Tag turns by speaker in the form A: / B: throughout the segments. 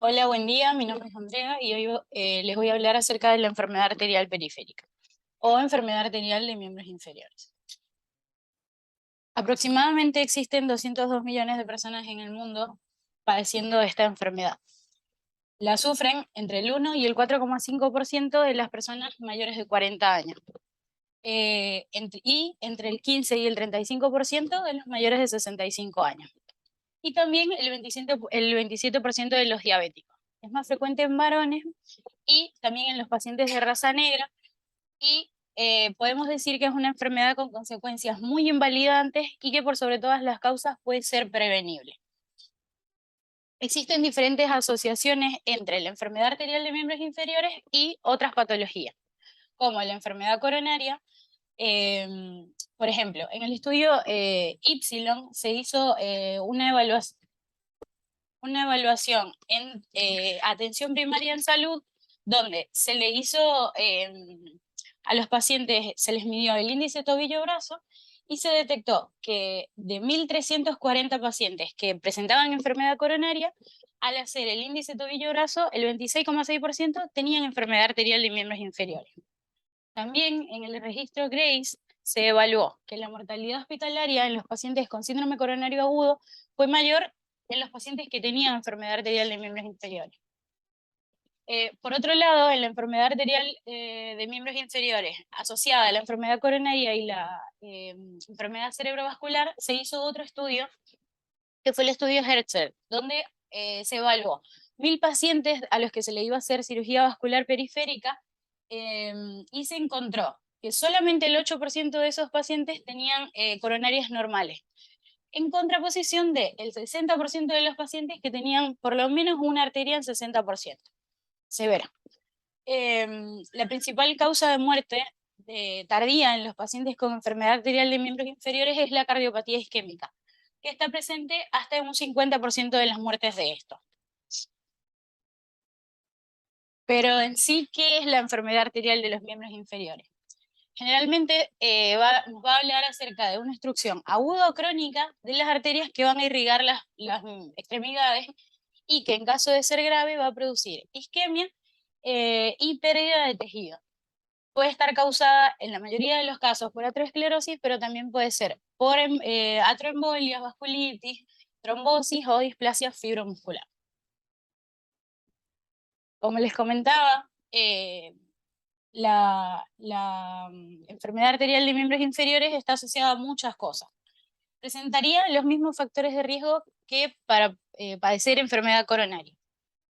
A: Hola, buen día. Mi nombre es Andrea y hoy les voy a hablar acerca de la enfermedad arterial periférica o enfermedad arterial de miembros inferiores. Aproximadamente existen 202 millones de personas en el mundo padeciendo esta enfermedad. La sufren entre el 1 y el 4,5% de las personas mayores de 40 años y entre el 15 y el 35% de los mayores de 65 años. Y también el 27% de los diabéticos. Es más frecuente en varones y también en los pacientes de raza negra, y podemos decir que es una enfermedad con consecuencias muy invalidantes y que por sobre todas las causas puede ser prevenible. Existen diferentes asociaciones entre la enfermedad arterial de miembros inferiores y otras patologías, como la enfermedad coronaria. Por ejemplo, en el estudio Ypsilon se hizo una evaluación en atención primaria en salud, donde se le hizo a los pacientes, se les midió el índice tobillo-brazo y se detectó que de 1.340 pacientes que presentaban enfermedad coronaria, al hacer el índice tobillo-brazo, el 26,6% tenían enfermedad arterial de miembros inferiores. También en el registro Grace se evaluó que la mortalidad hospitalaria en los pacientes con síndrome coronario agudo fue mayor en los pacientes que tenían enfermedad arterial de miembros inferiores. Por otro lado, en la enfermedad arterial de miembros inferiores asociada a la enfermedad coronaria y la enfermedad cerebrovascular, se hizo otro estudio, que fue el estudio Hertzer, donde se evaluó 1.000 pacientes a los que se le iba a hacer cirugía vascular periférica, y se encontró que solamente el 8% de esos pacientes tenían coronarias normales, en contraposición del 60% de los pacientes que tenían por lo menos una arteria en 60%, severa. La principal causa de muerte tardía en los pacientes con enfermedad arterial de miembros inferiores es la cardiopatía isquémica, que está presente hasta en un 50% de las muertes de esto. Pero en sí, ¿qué es la enfermedad arterial de los miembros inferiores? Generalmente nos va a hablar acerca de una obstrucción aguda o crónica de las arterias que van a irrigar las extremidades, y que en caso de ser grave va a producir isquemia y pérdida de tejido. Puede estar causada en la mayoría de los casos por aterosclerosis, pero también puede ser por atroembolias, vasculitis, trombosis o displasia fibromuscular. Como les comentaba, la enfermedad arterial de miembros inferiores está asociada a muchas cosas. Presentaría los mismos factores de riesgo que para padecer enfermedad coronaria.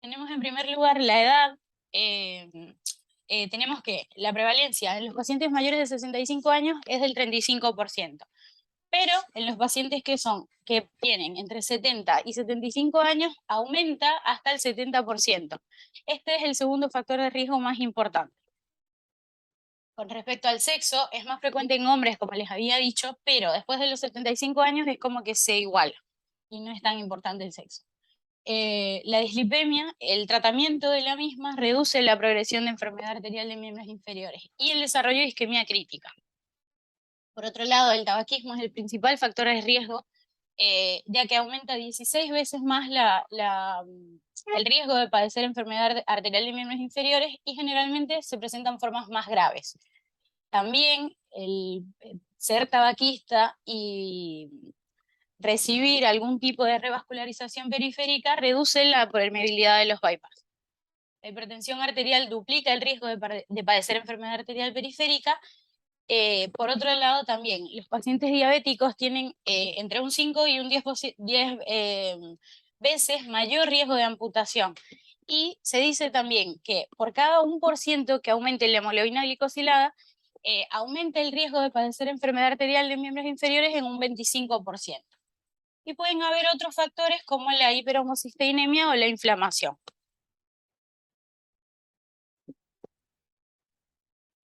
A: Tenemos en primer lugar la edad. Tenemos que la prevalencia en los pacientes mayores de 65 años es del 35%, pero en los pacientes que tienen entre 70 y 75 años aumenta hasta el 70%. Este es el segundo factor de riesgo más importante. Con respecto al sexo, es más frecuente en hombres, como les había dicho, pero después de los 75 años es como que se iguala y no es tan importante el sexo. La dislipemia, el tratamiento de la misma reduce la progresión de enfermedad arterial de miembros inferiores y el desarrollo de isquemia crítica. Por otro lado, el tabaquismo es el principal factor de riesgo, ya que aumenta 16 veces más el riesgo de padecer enfermedad arterial de miembros inferiores, y generalmente se presentan formas más graves. También el ser tabaquista y recibir algún tipo de revascularización periférica reduce la permeabilidad de los bypass. La hipertensión arterial duplica el riesgo de padecer enfermedad arterial periférica. Por otro lado, también los pacientes diabéticos tienen entre un 5 y un 10 veces mayor riesgo de amputación. Y se dice también que por cada 1% que aumente la hemoglobina glicosilada, aumenta el riesgo de padecer enfermedad arterial de miembros inferiores en un 25%. Y pueden haber otros factores como la hiperhomocisteinemia o la inflamación.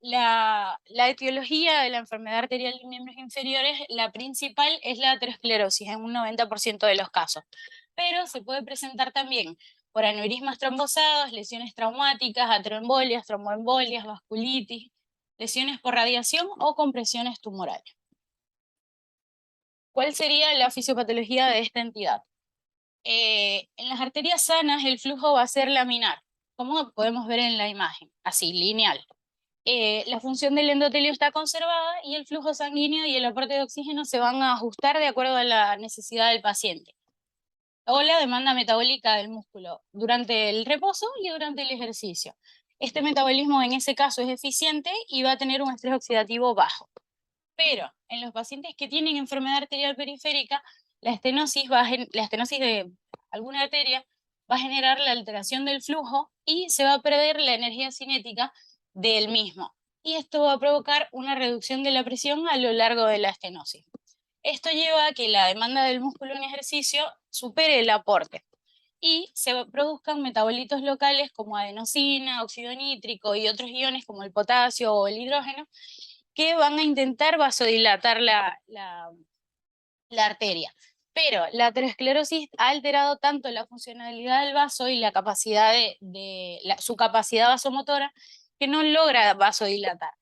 A: La etiología de la enfermedad arterial de miembros inferiores, la principal es la aterosclerosis en un 90% de los casos, pero se puede presentar también por aneurismas trombosados, lesiones traumáticas, atroembolias, tromboembolias, vasculitis, lesiones por radiación o compresiones tumorales. ¿Cuál sería la fisiopatología de esta entidad? En las arterias sanas el flujo va a ser laminar, como podemos ver en la imagen, así, lineal. La función del endotelio está conservada y el flujo sanguíneo y el aporte de oxígeno se van a ajustar de acuerdo a la necesidad del paciente o la demanda metabólica del músculo durante el reposo y durante el ejercicio. Este metabolismo en ese caso es eficiente y va a tener un estrés oxidativo bajo. Pero en los pacientes que tienen enfermedad arterial periférica, la estenosis de alguna arteria va a generar la alteración del flujo y se va a perder la energía cinética del mismo. Y esto va a provocar una reducción de la presión a lo largo de la estenosis. Esto lleva a que la demanda del músculo en ejercicio supere el aporte y se produzcan metabolitos locales como adenosina, óxido nítrico y otros iones como el potasio o el hidrógeno que van a intentar vasodilatar la arteria. Pero la aterosclerosis ha alterado tanto la funcionalidad del vaso y la capacidad su capacidad vasomotora que no logra vasodilatar.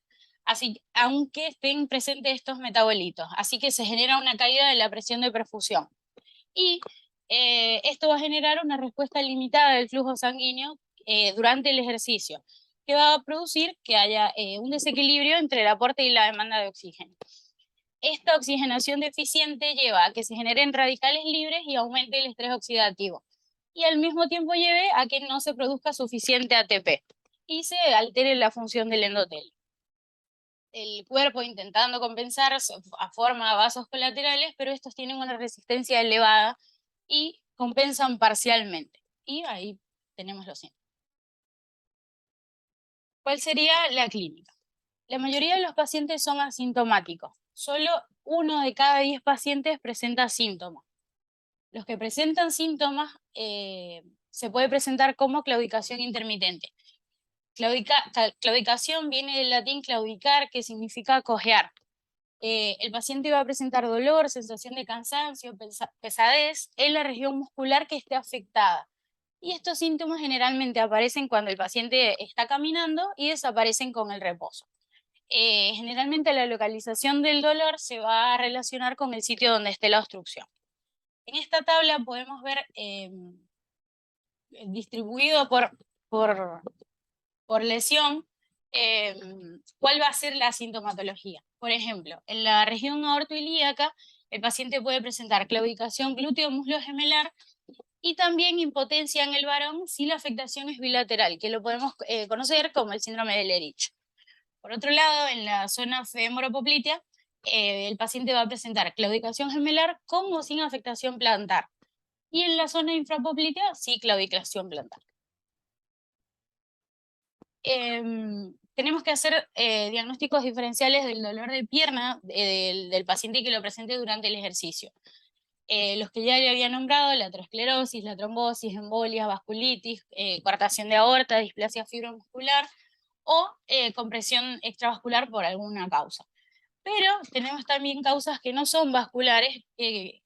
A: Así, aunque estén presentes estos metabolitos. Así que se genera una caída de la presión de perfusión. Y esto va a generar una respuesta limitada del flujo sanguíneo durante el ejercicio, que va a producir que haya un desequilibrio entre el aporte y la demanda de oxígeno. Esta oxigenación deficiente lleva a que se generen radicales libres y aumente el estrés oxidativo, y al mismo tiempo lleve a que no se produzca suficiente ATP y se altere la función del endotelio. El cuerpo intentando compensar a forma de vasos colaterales, pero estos tienen una resistencia elevada y compensan parcialmente. Y ahí tenemos los síntomas. ¿Cuál sería la clínica? La mayoría de los pacientes son asintomáticos. Solo 1 de cada 10 pacientes presenta síntomas. Los que presentan síntomas se puede presentar como claudicación intermitente. Claudicación viene del latín claudicar, que significa cojear. El paciente va a presentar dolor, sensación de cansancio, pesadez en la región muscular que esté afectada. Y estos síntomas generalmente aparecen cuando el paciente está caminando y desaparecen con el reposo. Generalmente la localización del dolor se va a relacionar con el sitio donde esté la obstrucción. En esta tabla podemos ver distribuido por lesión cuál va a ser la sintomatología. Por ejemplo, en la región aortoilíaca, el paciente puede presentar claudicación glúteo-muslo-gemelar y también impotencia en el varón si la afectación es bilateral, que lo podemos conocer como el síndrome de Lerich. Por otro lado, en la zona femoropoplitea, el paciente va a presentar claudicación gemelar con o sin afectación plantar. Y en la zona infrapoplitea, sí, claudicación plantar. Tenemos que hacer diagnósticos diferenciales del dolor de pierna del paciente que lo presente durante el ejercicio. Los que ya le había nombrado, la aterosclerosis, la trombosis, embolias, vasculitis, coartación de aorta, displasia fibromuscular o compresión extravascular por alguna causa. Pero tenemos también causas que no son vasculares,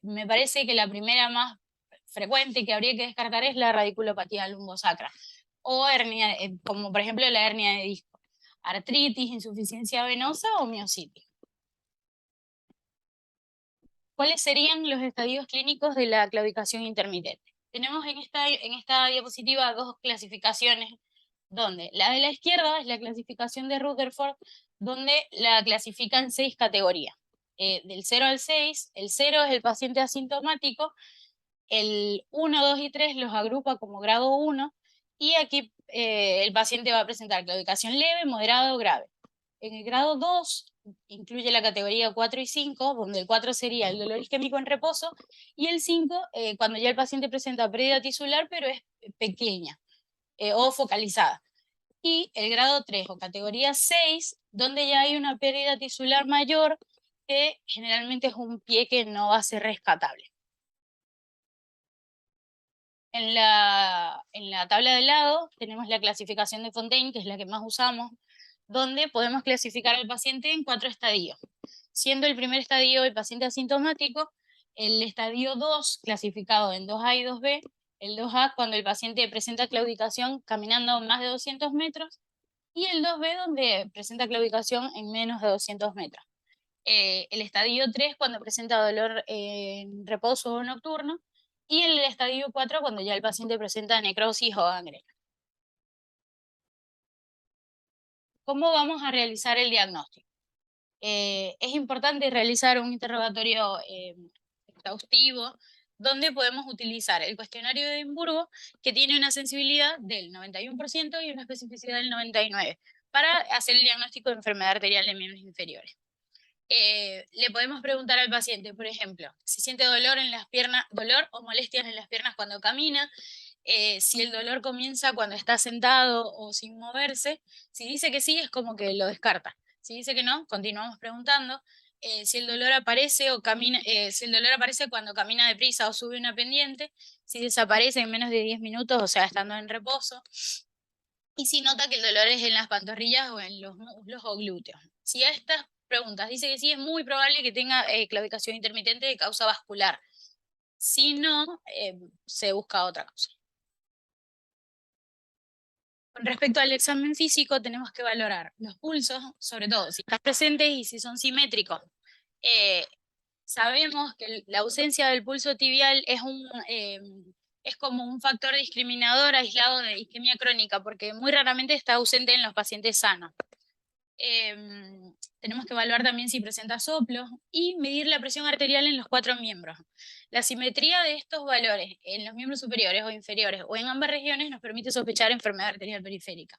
A: me parece que la primera más frecuente que habría que descartar es la radiculopatía lumbosacra o hernia, como por ejemplo la hernia de disco, artritis, insuficiencia venosa o miositis. ¿Cuáles serían los estadios clínicos de la claudicación intermitente? Tenemos en esta diapositiva 2 clasificaciones, donde la de la izquierda es la clasificación de Rutherford, donde la clasifica en 6 categorías. Del 0 al 6, el 0 es el paciente asintomático, el 1, 2 y 3 los agrupa como grado 1, y aquí el paciente va a presentar claudicación leve, moderada o grave. En el grado 2 incluye la categoría 4 y 5, donde el 4 sería el dolor isquémico en reposo, y el 5 cuando ya el paciente presenta pérdida tisular, pero es pequeña o focalizada. Y el grado 3 o categoría 6, donde ya hay una pérdida tisular mayor, que generalmente es un pie que no va a ser rescatable. En la tabla de lado tenemos la clasificación de Fontaine, que es la que más usamos, donde podemos clasificar al paciente en 4 estadios. Siendo el primer estadio el paciente asintomático, el estadio 2 clasificado en 2A y 2B, el 2A cuando el paciente presenta claudicación caminando más de 200 metros, y el 2B donde presenta claudicación en menos de 200 metros. El estadio 3 cuando presenta dolor en reposo o nocturno, y en el estadio 4 cuando ya el paciente presenta necrosis o gangrena. ¿Cómo vamos a realizar el diagnóstico? Es importante realizar un interrogatorio exhaustivo donde podemos utilizar el cuestionario de Edimburgo, que tiene una sensibilidad del 91% y una especificidad del 99% para hacer el diagnóstico de enfermedad arterial de miembros inferiores. Le podemos preguntar al paciente, por ejemplo, si siente dolor en las piernas, dolor o molestias en las piernas cuando camina, si el dolor comienza cuando está sentado o sin moverse. Si dice que sí, es como que lo descarta. Si dice que no, continuamos preguntando. Si el dolor aparece o camina, si el dolor aparece cuando camina deprisa o sube una pendiente, si desaparece en menos de 10 minutos, o sea, estando en reposo, y si nota que el dolor es en las pantorrillas o en los muslos o glúteos. Si a estas preguntas dice que sí, es muy probable que tenga claudicación intermitente de causa vascular. Si no, se busca otra cosa. Con respecto al examen físico, tenemos que valorar los pulsos, sobre todo si están presentes y si son simétricos. Eh, Sabemos que la ausencia del pulso tibial es como un factor discriminador aislado de isquemia crónica, porque muy raramente está ausente en los pacientes sanos. Tenemos que evaluar también si presenta soplo y medir la presión arterial en los 4 miembros. La simetría de estos valores en los miembros superiores o inferiores o en ambas regiones nos permite sospechar enfermedad arterial periférica.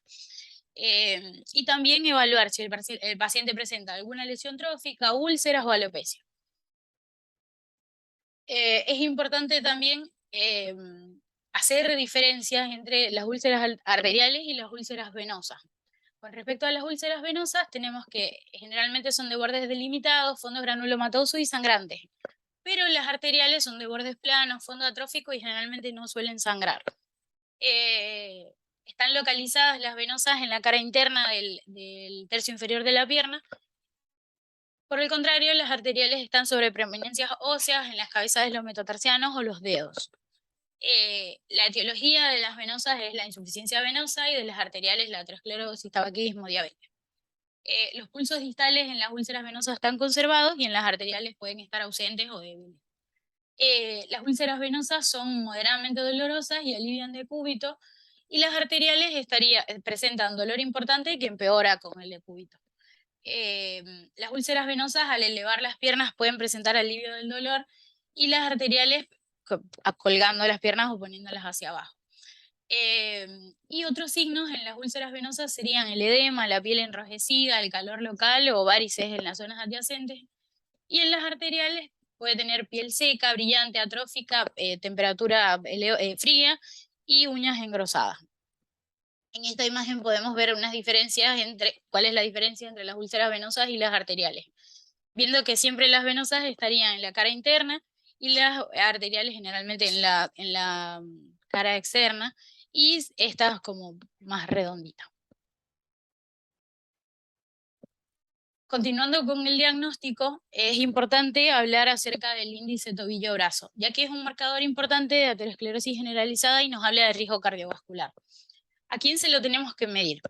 A: Y también evaluar si el paciente presenta alguna lesión trófica, úlceras o alopecia. Es importante también hacer diferencias entre las úlceras arteriales y las úlceras venosas. Con respecto a las úlceras venosas, tenemos que generalmente son de bordes delimitados, fondo granulomatoso y sangrantes. Pero las arteriales son de bordes planos, fondo atrófico y generalmente no suelen sangrar. Están localizadas las venosas en la cara interna del tercio inferior de la pierna. Por el contrario, las arteriales están sobre preeminencias óseas en las cabezas de los metatarsianos o los dedos. La etiología de las venosas es la insuficiencia venosa y de las arteriales la aterosclerosis, tabaquismo, diabetes. Los pulsos distales en las úlceras venosas están conservados y en las arteriales pueden estar ausentes o débiles. Las úlceras venosas son moderadamente dolorosas y alivian de cúbito, y las arteriales presentan dolor importante que empeora con el decúbito. Las úlceras venosas al elevar las piernas pueden presentar alivio del dolor y las arteriales colgando las piernas o poniéndolas hacia abajo. Y otros signos en las úlceras venosas serían el edema, la piel enrojecida, el calor local o varices en las zonas adyacentes. Y en las arteriales puede tener piel seca, brillante, atrófica, temperatura fría y uñas engrosadas. En esta imagen podemos ver unas diferencias cuál es la diferencia entre las úlceras venosas y las arteriales. Viendo que siempre las venosas estarían en la cara interna y las arteriales generalmente en la cara externa, y estas como más redonditas. Continuando con el diagnóstico, es importante hablar acerca del índice tobillo-brazo, ya que es un marcador importante de aterosclerosis generalizada y nos habla de riesgo cardiovascular. ¿A quién se lo tenemos que medir?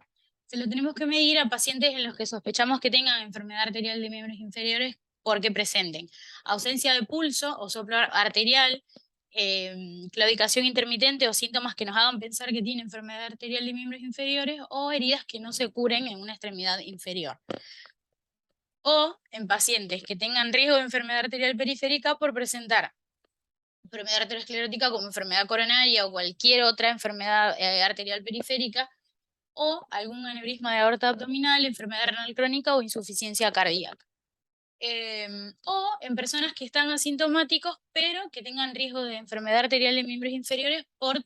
A: Se lo tenemos que medir a pacientes en los que sospechamos que tengan enfermedad arterial de miembros inferiores porque presenten ausencia de pulso o soplo arterial, claudicación intermitente o síntomas que nos hagan pensar que tiene enfermedad arterial de miembros inferiores, o heridas que no se curen en una extremidad inferior. O en pacientes que tengan riesgo de enfermedad arterial periférica por presentar enfermedad arteriosclerótica como enfermedad coronaria o cualquier otra enfermedad arterial periférica, o algún aneurisma de aorta abdominal, enfermedad renal crónica o insuficiencia cardíaca. O en personas que están asintomáticos, pero que tengan riesgo de enfermedad arterial de miembros inferiores por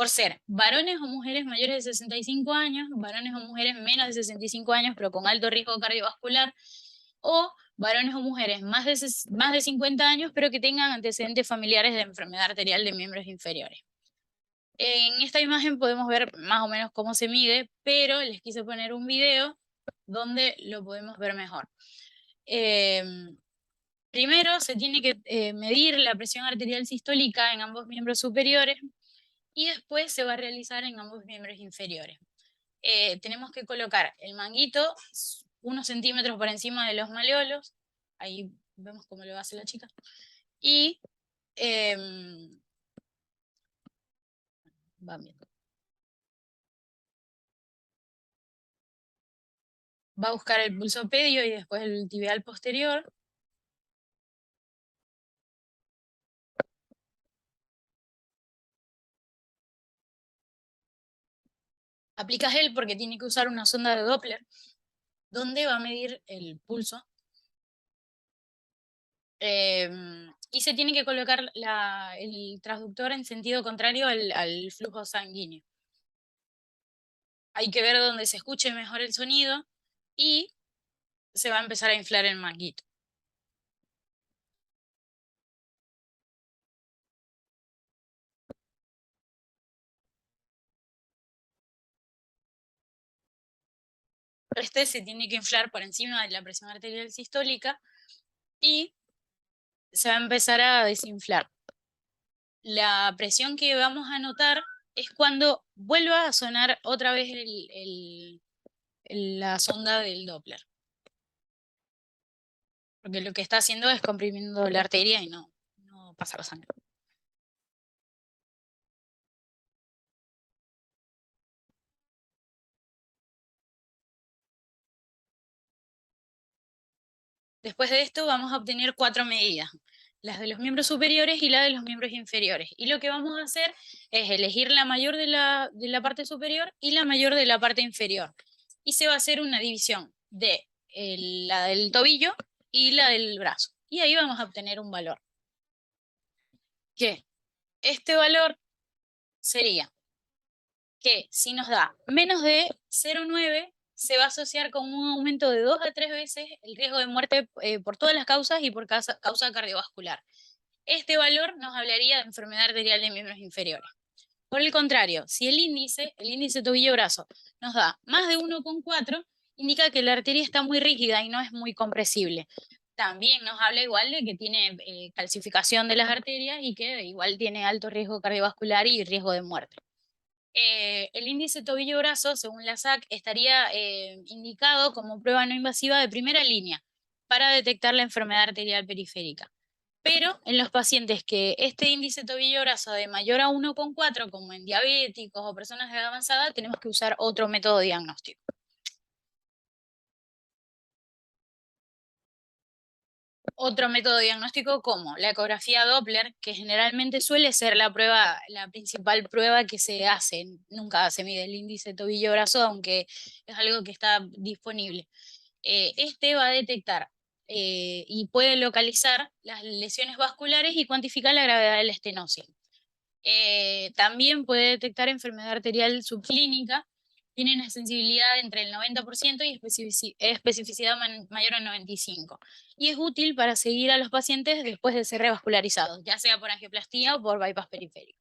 A: ser varones o mujeres mayores de 65 años, varones o mujeres menos de 65 años, pero con alto riesgo cardiovascular, o varones o mujeres más de 50 años, pero que tengan antecedentes familiares de enfermedad arterial de miembros inferiores. En esta imagen podemos ver más o menos cómo se mide, pero les quise poner un video donde lo podemos ver mejor. Primero se tiene que medir la presión arterial sistólica en ambos miembros superiores y después se va a realizar en ambos miembros inferiores. Tenemos que colocar el manguito unos centímetros por encima de los maleolos, ahí vemos cómo lo hace la chica, y va bien. Va a buscar el pulso pedio y después el tibial posterior. Aplica gel porque tiene que usar una sonda de Doppler, donde va a medir el pulso. Y se tiene que colocar el transductor en sentido contrario al flujo sanguíneo. Hay que ver dónde se escuche mejor el sonido y se va a empezar a inflar el manguito. Este se tiene que inflar por encima de la presión arterial sistólica y se va a empezar a desinflar. La presión que vamos a notar es cuando vuelva a sonar otra vez la sonda del Doppler. Porque lo que está haciendo es comprimiendo la arteria y no pasa la sangre. Después de esto vamos a obtener 4 medidas, las de los miembros superiores y la de los miembros inferiores. Y lo que vamos a hacer es elegir la mayor de la parte superior y la mayor de la parte inferior. Y se va a hacer una división de la del tobillo y la del brazo. Y ahí vamos a obtener un valor. Que este valor sería que si nos da menos de 0,9, se va a asociar con un aumento de 2 a 3 veces el riesgo de muerte por todas las causas y por causa cardiovascular. Este valor nos hablaría de enfermedad arterial de miembros inferiores. Por el contrario, si el índice tobillo-brazo, nos da más de 1,4, indica que la arteria está muy rígida y no es muy compresible. También nos habla igual de que tiene calcificación de las arterias y que igual tiene alto riesgo cardiovascular y riesgo de muerte. El índice tobillo-brazo, según la SAC, estaría indicado como prueba no invasiva de primera línea para detectar la enfermedad arterial periférica. Pero en los pacientes que este índice tobillo-brazo de mayor a 1,4, como en diabéticos o personas de edad avanzada, tenemos que usar otro método diagnóstico. Otro método diagnóstico como la ecografía Doppler, que generalmente suele ser la principal prueba que se hace. Nunca se mide el índice tobillo-brazo, aunque es algo que está disponible. Este va a detectar y puede localizar las lesiones vasculares y cuantificar la gravedad de la estenosis. También puede detectar enfermedad arterial subclínica. Tiene una sensibilidad entre el 90% y especificidad mayor al 95%. Y es útil para seguir a los pacientes después de ser revascularizados, ya sea por angioplastía o por bypass periférico.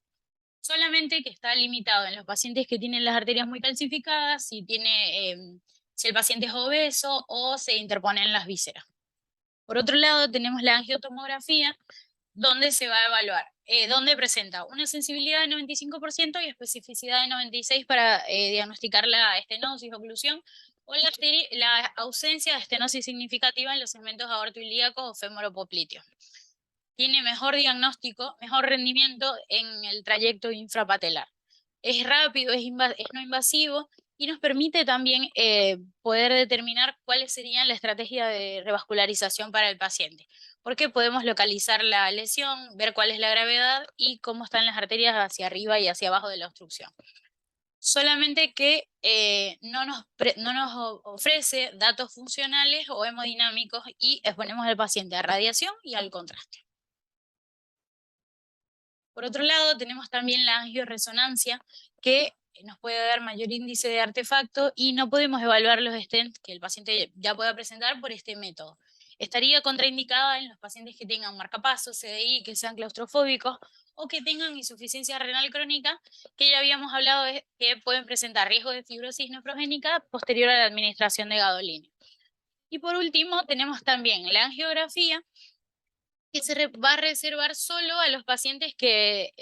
A: Solamente que está limitado en los pacientes que tienen las arterias muy calcificadas, si el paciente es obeso o se interponen las vísceras. Por otro lado, tenemos la angiotomografía, donde se va a evaluar, donde presenta una sensibilidad de 95% y especificidad de 96% para diagnosticar la estenosis, oclusión o la ausencia de estenosis significativa en los segmentos aortoilíacos o femoropopliteos. Tiene mejor diagnóstico, mejor rendimiento en el trayecto infrapatelar. Es rápido, es no invasivo y nos permite también poder determinar cuáles serían la estrategia de revascularización para el paciente, porque podemos localizar la lesión, ver cuál es la gravedad y cómo están las arterias hacia arriba y hacia abajo de la obstrucción. Solamente que no nos ofrece datos funcionales o hemodinámicos y exponemos al paciente a radiación y al contraste. Por otro lado, tenemos también la angioresonancia, que nos puede dar mayor índice de artefacto y no podemos evaluar los stents que el paciente ya pueda presentar por este método. Estaría contraindicada en los pacientes que tengan marcapasos, CDI, que sean claustrofóbicos o que tengan insuficiencia renal crónica, que ya habíamos hablado de que pueden presentar riesgo de fibrosis nefrogénica posterior a la administración de gadolina. Y por último, tenemos también la angiografía, que se va a reservar solo a los pacientes que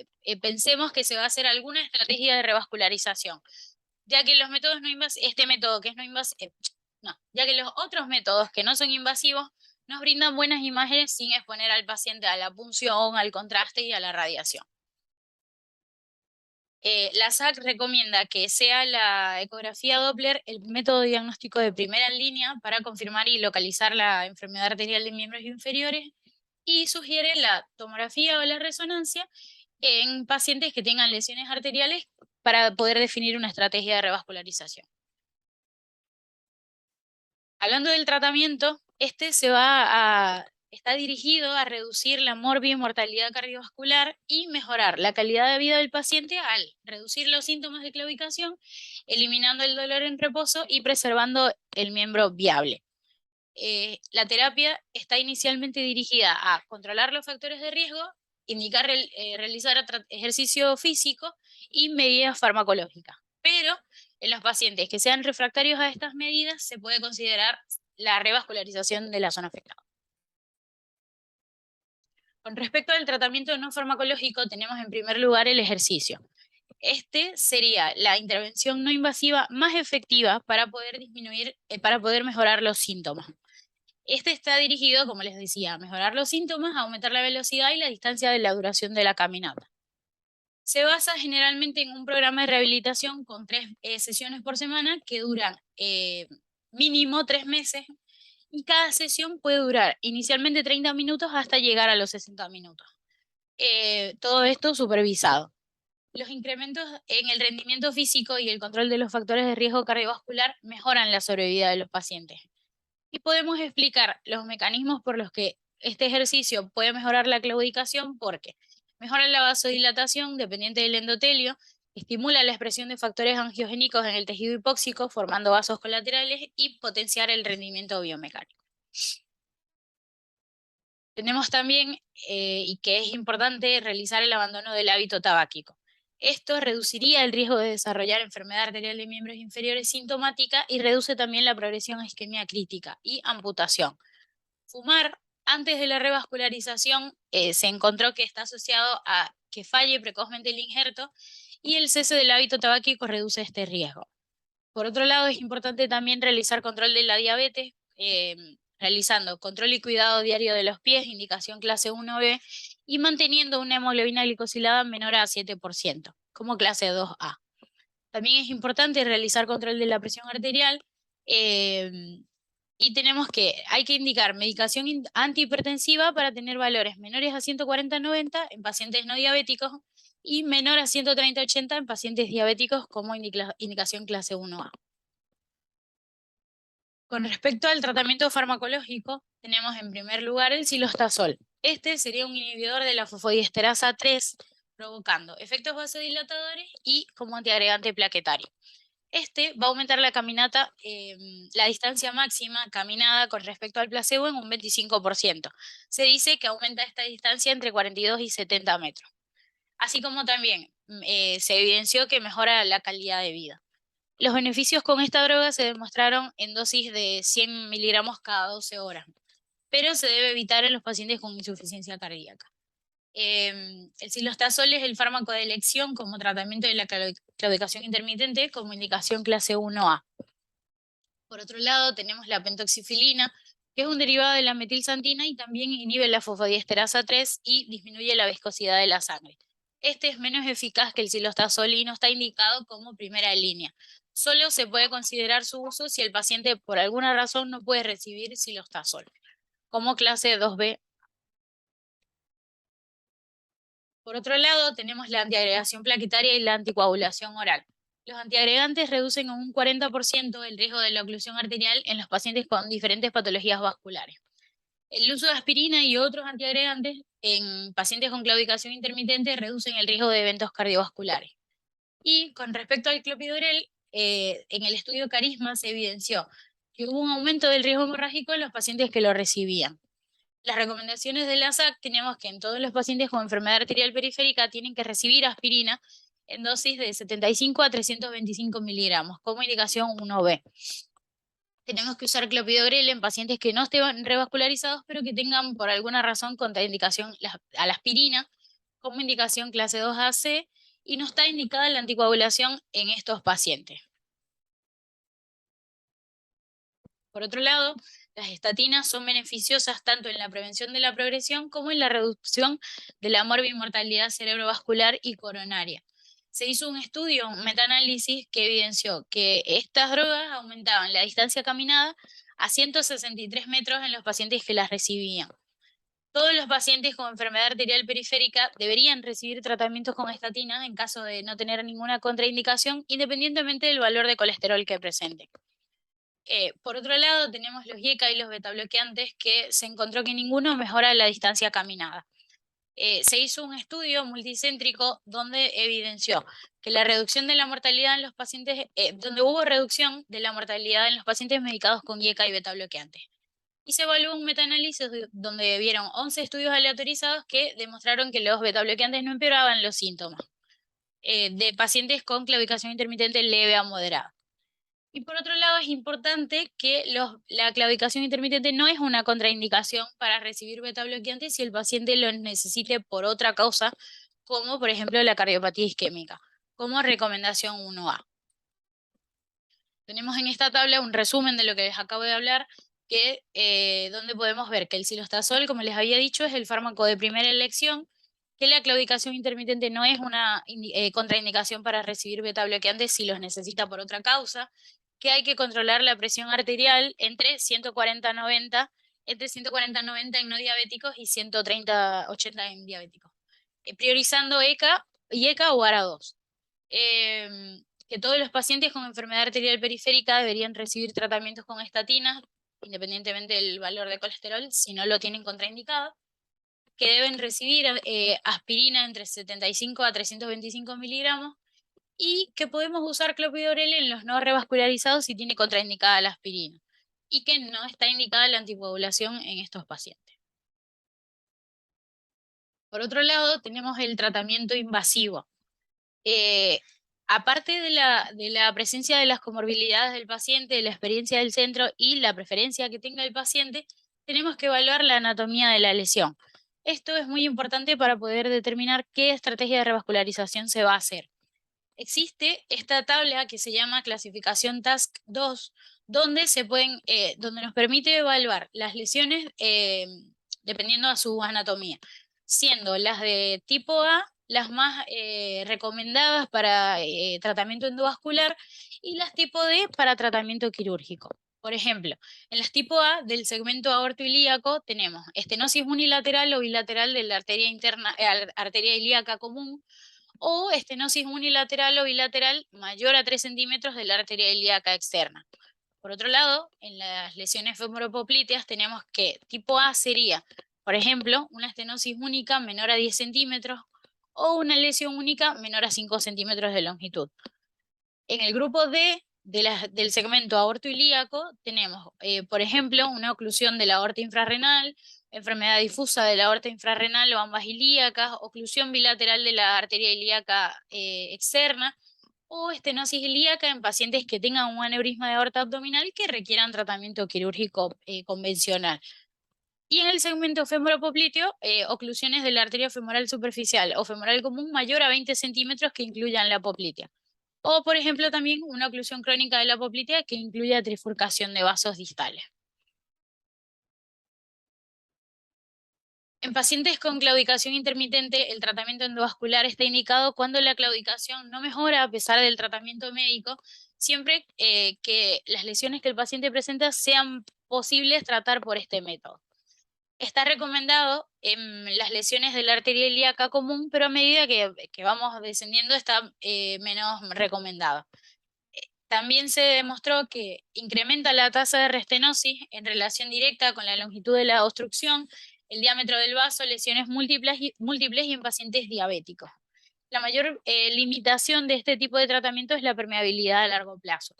A: pensemos que se va a hacer alguna estrategia de revascularización, ya que los métodos no invasivos, este método que es no invasivo, no, ya que los otros métodos que no son invasivos nos brindan buenas imágenes sin exponer al paciente a la punción, al contraste y a la radiación. La SAC recomienda que sea la ecografía Doppler el método diagnóstico de primera línea para confirmar y localizar la enfermedad arterial de miembros inferiores y sugiere la tomografía o la resonancia en pacientes que tengan lesiones arteriales para poder definir una estrategia de revascularización. Hablando del tratamiento, está dirigido a reducir la morbia y mortalidad cardiovascular y mejorar la calidad de vida del paciente al reducir los síntomas de claudicación, eliminando el dolor en reposo y preservando el miembro viable. La terapia está inicialmente dirigida a controlar los factores de riesgo, indicar realizar ejercicio físico y medidas farmacológicas. Pero en los pacientes que sean refractarios a estas medidas se puede considerar la revascularización de la zona afectada. Con respecto al tratamiento no farmacológico, tenemos en primer lugar el ejercicio. Este sería la intervención no invasiva más efectiva para poder mejorar los síntomas. Este está dirigido, como les decía, a mejorar los síntomas, a aumentar la velocidad y la distancia de la duración de la caminata. Se basa generalmente en un programa de rehabilitación con 3 sesiones por semana que duran mínimo 3 meses y cada sesión puede durar inicialmente 30 minutos hasta llegar a los 60 minutos. Todo esto supervisado. Los incrementos en el rendimiento físico y el control de los factores de riesgo cardiovascular mejoran la sobrevida de los pacientes. Y podemos explicar los mecanismos por los que este ejercicio puede mejorar la claudicación porque mejora la vasodilatación dependiente del endotelio, estimula la expresión de factores angiogénicos en el tejido hipóxico formando vasos colaterales y potenciar el rendimiento biomecánico. Tenemos también, y que es importante, realizar el abandono del hábito tabáquico. Esto reduciría el riesgo de desarrollar enfermedad arterial de miembros inferiores sintomática y reduce también la progresión a isquemia crítica y amputación. Fumar antes de la revascularización se encontró que está asociado a que falle precozmente el injerto y el cese del hábito tabáquico reduce este riesgo. Por otro lado, es importante también realizar control de la diabetes, realizando control y cuidado diario de los pies, indicación clase 1B, y manteniendo una hemoglobina glicosilada menor a 7%, como clase 2A. También es importante realizar control de la presión arterial y hay que indicar medicación antihipertensiva para tener valores menores a 140/90 en pacientes no diabéticos y menor a 130/80 en pacientes diabéticos como indicación clase 1A. Con respecto al tratamiento farmacológico, tenemos en primer lugar el cilostazol. Este sería un inhibidor de la fosfodiesterasa 3, provocando efectos vasodilatadores y como antiagregante plaquetario. Este va a aumentar la caminata, la distancia máxima caminada con respecto al placebo en un 25%. Se dice que aumenta esta distancia entre 42 y 70 metros. Así como también se evidenció que mejora la calidad de vida. Los beneficios con esta droga se demostraron en dosis de 100 miligramos cada 12 horas, pero se debe evitar en los pacientes con insuficiencia cardíaca. El cilostazol es el fármaco de elección como tratamiento de la claudicación intermitente como indicación clase 1A. Por otro lado, tenemos la pentoxifilina, que es un derivado de la metilsantina y también inhibe la fosfodiesterasa 3 y disminuye la viscosidad de la sangre. Este es menos eficaz que el cilostazol y no está indicado como primera línea. Solo se puede considerar su uso si el paciente por alguna razón no puede recibir cilostazol, como clase 2B. Por otro lado, tenemos la antiagregación plaquetaria y la anticoagulación oral. Los antiagregantes reducen en un 40% el riesgo de la oclusión arterial en los pacientes con diferentes patologías vasculares. El uso de aspirina y otros antiagregantes en pacientes con claudicación intermitente reducen el riesgo de eventos cardiovasculares. Y con respecto al clopidogrel, en el estudio Carisma se evidenció que hubo un aumento del riesgo hemorrágico en los pacientes que lo recibían. Las recomendaciones de la SAC tenemos que en todos los pacientes con enfermedad arterial periférica tienen que recibir aspirina en dosis de 75 a 325 miligramos, como indicación 1B. Tenemos que usar clopidogrel en pacientes que no estén revascularizados, pero que tengan por alguna razón contraindicación a la aspirina, como indicación clase 2AC, y no está indicada la anticoagulación en estos pacientes. Por otro lado, Las estatinas son beneficiosas tanto en la prevención de la progresión como en la reducción de la morbimortalidad cerebrovascular y coronaria. Se hizo un estudio, un metaanálisis, que evidenció que estas drogas aumentaban la distancia caminada a 163 metros en los pacientes que las recibían. Todos los pacientes con enfermedad arterial periférica deberían recibir tratamientos con estatinas en caso de no tener ninguna contraindicación, independientemente del valor de colesterol que presenten. Por otro lado, tenemos los IECA y los betabloqueantes, que se encontró que ninguno mejora la distancia caminada. Se hizo un estudio multicéntrico donde evidenció que la reducción de la mortalidad en los pacientes, donde hubo reducción de la mortalidad en los pacientes medicados con IECA y betabloqueantes. Y se evaluó un metaanálisis donde vieron 11 estudios aleatorizados que demostraron que los betabloqueantes no empeoraban los síntomas de pacientes con claudicación intermitente leve a moderada. Y por otro lado, es importante que la claudicación intermitente no es una contraindicación para recibir betabloqueantes si el paciente lo necesite por otra causa, como por ejemplo la cardiopatía isquémica, como recomendación 1A. Tenemos en esta tabla un resumen de lo que les acabo de hablar, donde podemos ver que el cilostazol, como les había dicho, es el fármaco de primera elección, que la claudicación intermitente no es una contraindicación para recibir betabloqueantes si los necesita por otra causa, que hay que controlar la presión arterial entre 140-90, entre 140-90 en no diabéticos y 130-80 en diabéticos, priorizando ECA y ECA o ARA2. Que todos los pacientes con enfermedad arterial periférica deberían recibir tratamientos con estatinas, independientemente del valor de colesterol, si no lo tienen contraindicado, que deben recibir aspirina entre 75 a 325 miligramos, y que podemos usar clopidogrel en los no revascularizados si tiene contraindicada la aspirina, y que no está indicada la anticoagulación en estos pacientes. Por otro lado, tenemos el tratamiento invasivo. Aparte de la presencia de las comorbilidades del paciente, de la experiencia del centro y la preferencia que tenga el paciente, tenemos que evaluar la anatomía de la lesión. Esto es muy importante para poder determinar qué estrategia de revascularización se va a hacer. Existe esta tabla que se llama clasificación TASC 2, donde donde nos permite evaluar las lesiones dependiendo a su anatomía, siendo las de tipo A las más recomendadas para tratamiento endovascular y las tipo D para tratamiento quirúrgico. Por ejemplo, en las tipo A del segmento aortoilíaco tenemos estenosis unilateral o bilateral de la arteria interna, arteria ilíaca común, o estenosis unilateral o bilateral mayor a 3 centímetros de la arteria ilíaca externa. Por otro lado, en las lesiones femoropopliteas tenemos que tipo A sería, por ejemplo, una estenosis única menor a 10 centímetros o una lesión única menor a 5 centímetros de longitud. En el grupo D del segmento aortoilíaco tenemos, por ejemplo, una oclusión de la aorta infrarrenal, enfermedad difusa de la aorta infrarrenal o ambas ilíacas, oclusión bilateral de la arteria ilíaca externa, o estenosis ilíaca en pacientes que tengan un aneurisma de aorta abdominal que requieran tratamiento quirúrgico convencional. Y en el segmento femoropopliteo, oclusiones de la arteria femoral superficial o femoral común mayor a 20 centímetros que incluyan la poplitea. O, por ejemplo, también una oclusión crónica de la poplitea que incluya trifurcación de vasos distales. En pacientes con claudicación intermitente, el tratamiento endovascular está indicado cuando la claudicación no mejora a pesar del tratamiento médico, siempre que las lesiones que el paciente presenta sean posibles tratar por este método. Está recomendado en las lesiones de la arteria ilíaca común, pero a medida que vamos descendiendo está menos recomendado. También se demostró que incrementa la tasa de restenosis en relación directa con la longitud de la obstrucción, el diámetro del vaso, lesiones múltiples y en pacientes diabéticos. La mayor limitación de este tipo de tratamiento es la permeabilidad a largo plazo.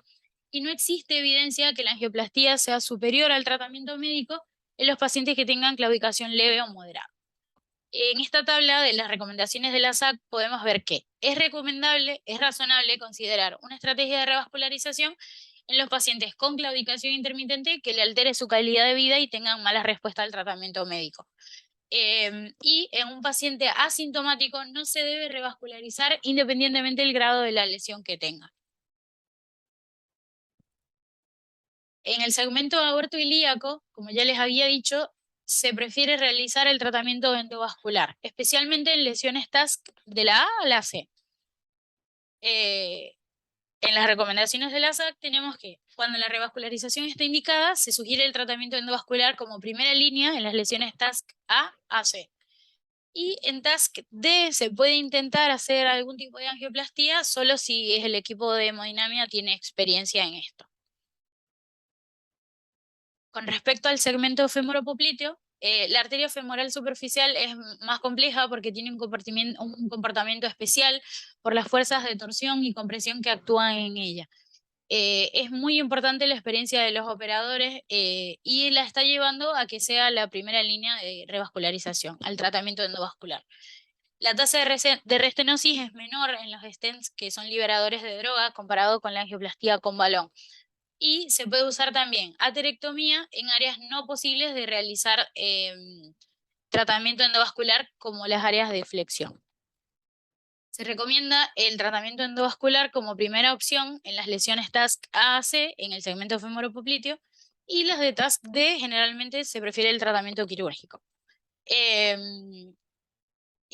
A: Y no existe evidencia que la angioplastía sea superior al tratamiento médico en los pacientes que tengan claudicación leve o moderada. En esta tabla de las recomendaciones de la SAC podemos ver que es recomendable, es razonable considerar una estrategia de revascularización en los pacientes con claudicación intermitente que le altere su calidad de vida y tengan mala respuesta al tratamiento médico. Y en un paciente asintomático no se debe revascularizar independientemente del grado de la lesión que tenga. En el segmento aorto ilíaco, como ya les había dicho, se prefiere realizar el tratamiento endovascular, especialmente en lesiones TASC de la A a la C. En las recomendaciones de la SAC tenemos que cuando la revascularización está indicada, se sugiere el tratamiento endovascular como primera línea en las lesiones TASC A a C. Y en TASC D se puede intentar hacer algún tipo de angioplastía solo si el equipo de hemodinamia tiene experiencia en esto. Con respecto al segmento femoropopliteo, la arteria femoral superficial es más compleja porque tiene un comportamiento especial por las fuerzas de torsión y compresión que actúan en ella. Es muy importante la experiencia de los operadores y la está llevando a que sea la primera línea de revascularización, al tratamiento endovascular. La tasa de restenosis es menor en los stents que son liberadores de droga comparado con la angioplastía con balón. Y se puede usar también aterectomía en áreas no posibles de realizar tratamiento endovascular como las áreas de flexión. Se recomienda el tratamiento endovascular como primera opción en las lesiones TASC A a C en el segmento femoropopliteo y las de TASC D generalmente se prefiere el tratamiento quirúrgico.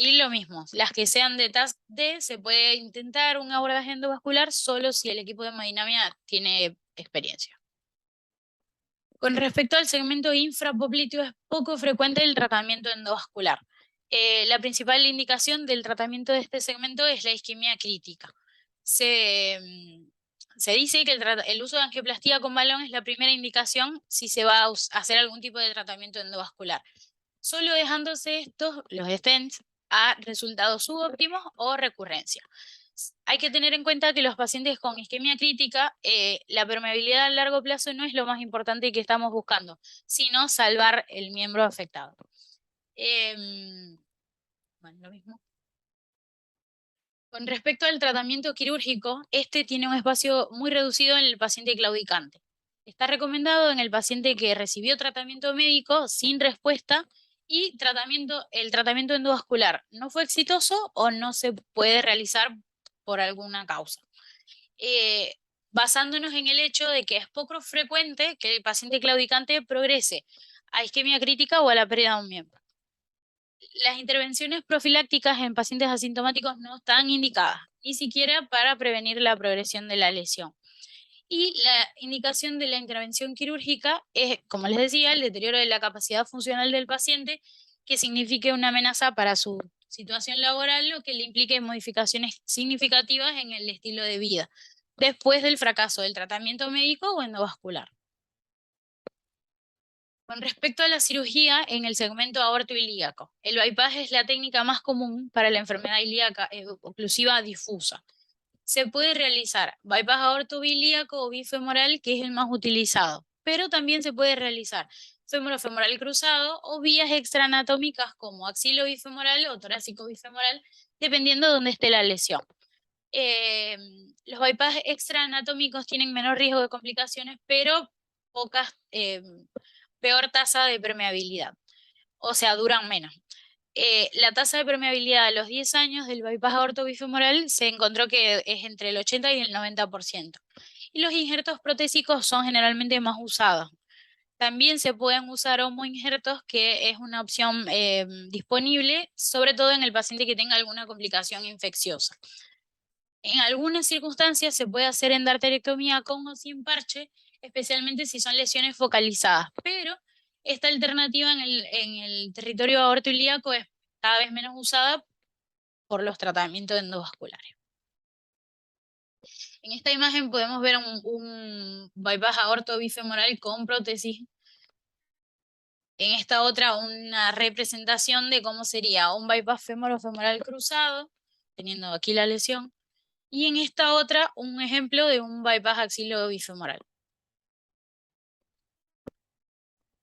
A: Y lo mismo, las que sean de TASC D se puede intentar un abordaje endovascular solo si el equipo de hemodinamia tiene experiencia. Con respecto al segmento infrapopliteo, es poco frecuente el tratamiento endovascular. La principal indicación del tratamiento de este segmento es la isquemia crítica. Se dice que el uso de angioplastía con balón es la primera indicación si se va a hacer algún tipo de tratamiento endovascular, solo dejándose los stents, a resultados subóptimos o recurrencia. Hay que tener en cuenta que los pacientes con isquemia crítica, la permeabilidad a largo plazo no es lo más importante que estamos buscando, sino salvar el miembro afectado. Bueno, lo mismo. Con respecto al tratamiento quirúrgico, este tiene un espacio muy reducido en el paciente claudicante. Está recomendado en el paciente que recibió tratamiento médico sin respuesta y el tratamiento endovascular no fue exitoso o no se puede realizar por alguna causa. Basándonos en el hecho de que es poco frecuente que el paciente claudicante progrese a isquemia crítica o a la pérdida de un miembro. Las intervenciones profilácticas en pacientes asintomáticos no están indicadas, ni siquiera para prevenir la progresión de la lesión. Y la indicación de la intervención quirúrgica es, como les decía, el deterioro de la capacidad funcional del paciente, que signifique una amenaza para su situación laboral o que le implique modificaciones significativas en el estilo de vida, después del fracaso del tratamiento médico o endovascular. Con respecto a la cirugía en el segmento aortoilíaco, el bypass es la técnica más común para la enfermedad ilíaca oclusiva difusa. Se puede realizar bypass aortobilíaco o bifemoral, que es el más utilizado, pero también se puede realizar femoro-femoral cruzado o vías extraanatómicas como axilo-bifemoral o torácico-bifemoral, dependiendo de dónde esté la lesión. Los bypass extraanatómicos tienen menor riesgo de complicaciones, pero peor tasa de permeabilidad, o sea, duran menos. La tasa de permeabilidad a los 10 años del bypass aortobifemoral se encontró que es entre el 80 y el 90%. Y los injertos protésicos son generalmente más usados. También se pueden usar homoinjertos, que es una opción disponible, sobre todo en el paciente que tenga alguna complicación infecciosa. En algunas circunstancias se puede hacer endarterectomía con o sin parche, especialmente si son lesiones focalizadas, pero esta alternativa en el territorio aortoilíaco es cada vez menos usada por los tratamientos endovasculares. En esta imagen podemos ver un bypass aorto bifemoral con prótesis. En esta otra una representación de cómo sería un bypass femoro-femoral cruzado, teniendo aquí la lesión. Y en esta otra, un ejemplo de un bypass axilo-bifemoral.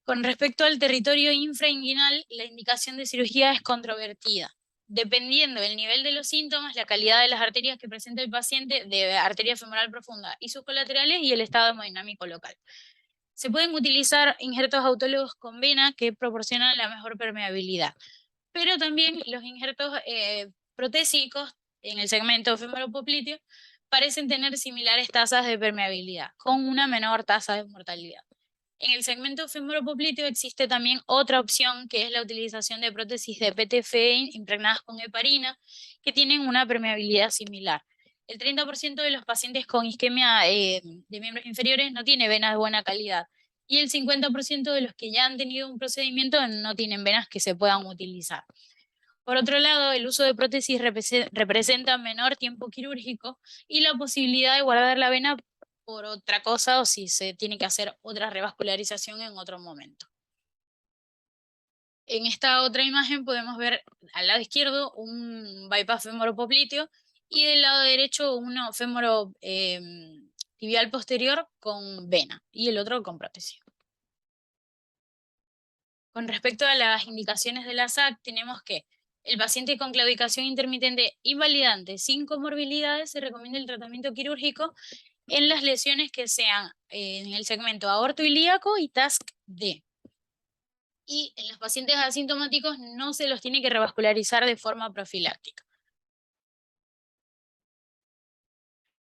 A: Con respecto al territorio infrainguinal, la indicación de cirugía es controvertida. Dependiendo del nivel de los síntomas, la calidad de las arterias que presenta el paciente, de arteria femoral profunda y sus colaterales, y el estado hemodinámico local. Se pueden utilizar injertos autólogos con vena que proporcionan la mejor permeabilidad, pero también los injertos protésicos en el segmento femoropopliteo parecen tener similares tasas de permeabilidad, con una menor tasa de mortalidad. En el segmento femoropopliteo existe también otra opción, que es la utilización de prótesis de PTFE impregnadas con heparina, que tienen una permeabilidad similar. El 30% de los pacientes con isquemia de miembros inferiores no tiene venas de buena calidad, y el 50% de los que ya han tenido un procedimiento no tienen venas que se puedan utilizar. Por otro lado, el uso de prótesis representa menor tiempo quirúrgico y la posibilidad de guardar la vena por otra cosa o si se tiene que hacer otra revascularización en otro momento. En esta otra imagen podemos ver al lado izquierdo un bypass femoropopliteo y del lado derecho uno fémoro tibial posterior con vena y el otro con prótesis. Con respecto a las indicaciones de la SAC, tenemos que el paciente con claudicación intermitente invalidante sin comorbilidades se recomienda el tratamiento quirúrgico en las lesiones que sean en el segmento aortoilíaco y TASC-D. Y en los pacientes asintomáticos no se los tiene que revascularizar de forma profiláctica.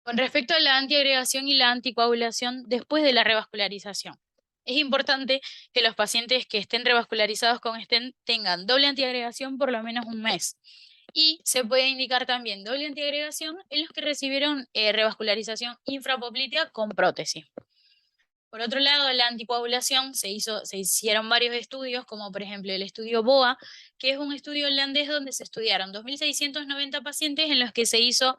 A: Con respecto a la antiagregación y la anticoagulación después de la revascularización, es importante que los pacientes que estén revascularizados con stent tengan doble antiagregación por lo menos un mes. Y se puede indicar también doble antiagregación en los que recibieron revascularización infrapoplítea con prótesis. Por otro lado, la anticoagulación se hicieron varios estudios, como por ejemplo el estudio BOA, que es un estudio holandés donde se estudiaron 2.690 pacientes en los que se hizo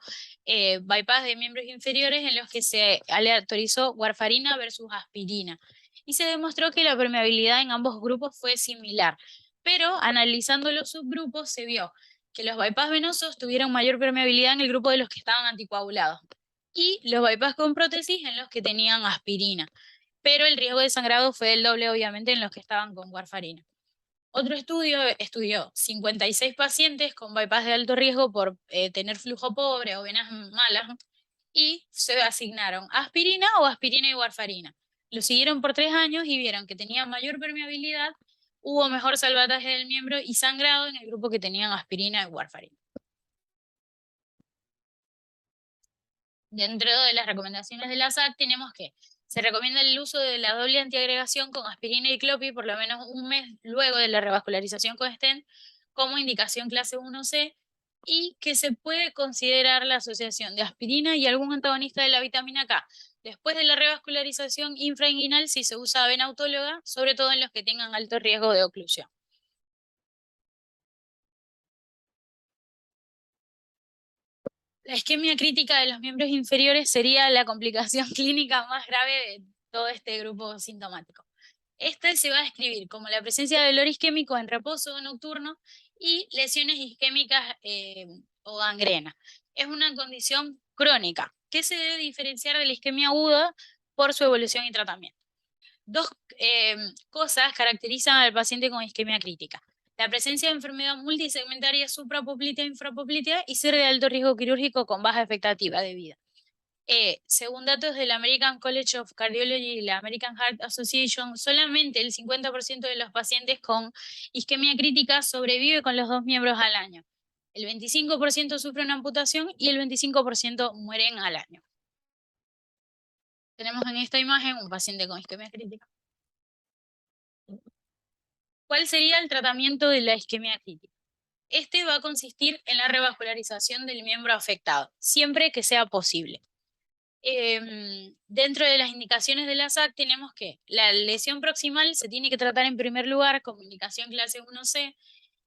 A: bypass de miembros inferiores, en los que se aleatorizó warfarina versus aspirina. Y se demostró que la permeabilidad en ambos grupos fue similar, pero analizando los subgrupos se vio que los bypass venosos tuvieron mayor permeabilidad en el grupo de los que estaban anticoagulados y los bypass con prótesis en los que tenían aspirina, pero el riesgo de sangrado fue el doble, obviamente, en los que estaban con warfarina. Otro estudio estudió 56 pacientes con bypass de alto riesgo por tener flujo pobre o venas malas y se asignaron aspirina o aspirina y warfarina. Lo siguieron por 3 años y vieron que tenían mayor permeabilidad, hubo mejor salvataje del miembro y sangrado en el grupo que tenían aspirina y warfarina. Dentro de las recomendaciones de la SAC tenemos que se recomienda el uso de la doble antiagregación con aspirina y clopi por lo menos un mes luego de la revascularización con stent como indicación clase 1C y que se puede considerar la asociación de aspirina y algún antagonista de la vitamina K después de la revascularización infrainguinal si se usa vena autóloga, sobre todo en los que tengan alto riesgo de oclusión. La isquemia crítica de los miembros inferiores sería la complicación clínica más grave de todo este grupo sintomático. Esta se va a describir como la presencia de dolor isquémico en reposo nocturno y lesiones isquémicas o gangrena. Es una condición crónica que se debe diferenciar de la isquemia aguda por su evolución y tratamiento. Dos cosas caracterizan al paciente con isquemia crítica: la presencia de enfermedad multisegmentaria suprapoplítea e infrapoplítea y ser de alto riesgo quirúrgico con baja expectativa de vida. Según datos del American College of Cardiology y la American Heart Association, solamente el 50% de los pacientes con isquemia crítica sobrevive con los 2 miembros al año. El 25% sufre una amputación y el 25% mueren al año. Tenemos en esta imagen un paciente con isquemia crítica. ¿Cuál sería el tratamiento de la isquemia crítica? Este va a consistir en la revascularización del miembro afectado, siempre que sea posible. Dentro de las indicaciones de la SAC tenemos que la lesión proximal se tiene que tratar en primer lugar como indicación clase 1C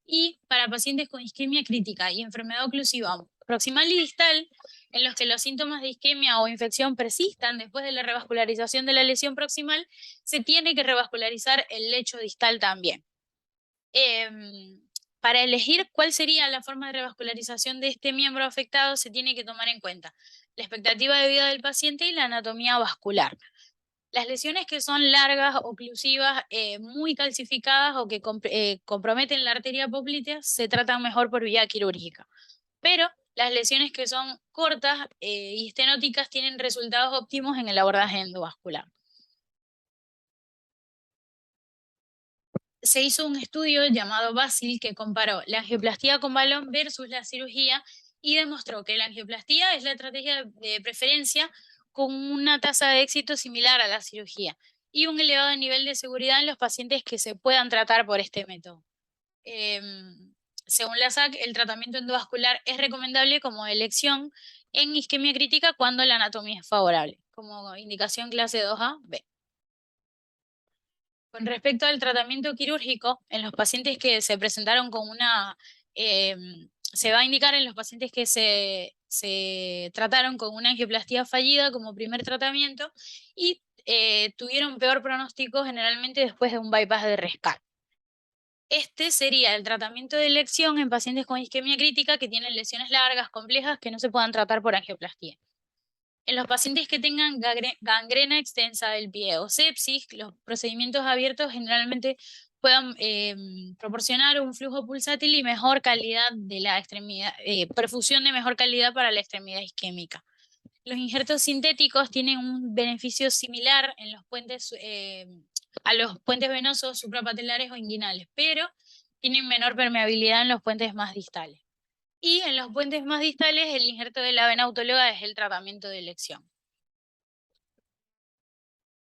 A: y para pacientes con isquemia crítica y enfermedad oclusiva proximal y distal, en los que los síntomas de isquemia o infección persistan después de la revascularización de la lesión proximal, se tiene que revascularizar el lecho distal también. Para elegir cuál sería la forma de revascularización de este miembro afectado, se tiene que tomar en cuenta la expectativa de vida del paciente y la anatomía vascular. Las lesiones que son largas, oclusivas, muy calcificadas o que comprometen la arteria poplitea se tratan mejor por vía quirúrgica. Pero las lesiones que son cortas y estenóticas tienen resultados óptimos en el abordaje endovascular. Se hizo un estudio llamado BASIL que comparó la angioplastía con balón versus la cirugía y demostró que la angioplastía es la estrategia de preferencia con una tasa de éxito similar a la cirugía y un elevado nivel de seguridad en los pacientes que se puedan tratar por este método. Según la SAC, el tratamiento endovascular es recomendable como elección en isquemia crítica cuando la anatomía es favorable, como indicación clase 2A-B. Con respecto al tratamiento quirúrgico, en los pacientes que se presentaron con una, se va a indicar en los pacientes que se trataron con una angioplastía fallida como primer tratamiento y tuvieron peor pronóstico generalmente después de un bypass de rescate. Este sería el tratamiento de elección en pacientes con isquemia crítica que tienen lesiones largas, complejas, que no se puedan tratar por angioplastía. En los pacientes que tengan gangrena extensa del pie o sepsis, los procedimientos abiertos generalmente puedan proporcionar un flujo pulsátil y mejor calidad de la extremidad, perfusión de mejor calidad para la extremidad isquémica. Los injertos sintéticos tienen un beneficio similar en los puentes, a los puentes venosos suprapatelares o inguinales, pero tienen menor permeabilidad en los puentes más distales. Y en los puentes más distales, el injerto de la vena autóloga es el tratamiento de elección.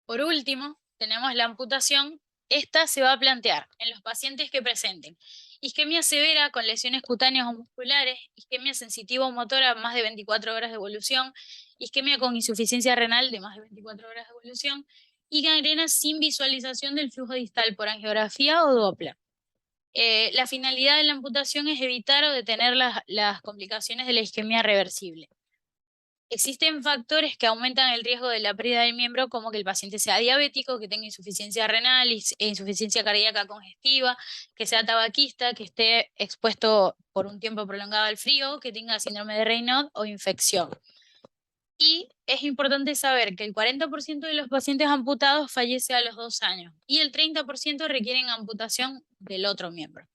A: Por último, tenemos la amputación. Esta se va a plantear en los pacientes que presenten isquemia severa con lesiones cutáneas o musculares, isquemia sensitiva o motora más de 24 horas de evolución, isquemia con insuficiencia renal de más de 24 horas de evolución y gangrena sin visualización del flujo distal por angiografía o Doppler. La finalidad de la amputación es evitar o detener las complicaciones de la isquemia reversible. Existen factores que aumentan el riesgo de la pérdida del miembro, como que el paciente sea diabético, que tenga insuficiencia renal e insuficiencia cardíaca congestiva, que sea tabaquista, que esté expuesto por un tiempo prolongado al frío, que tenga síndrome de Raynaud o infección. Y es importante saber que el 40% de los pacientes amputados fallece a los 2 años y el 30% requieren amputación del otro miembro.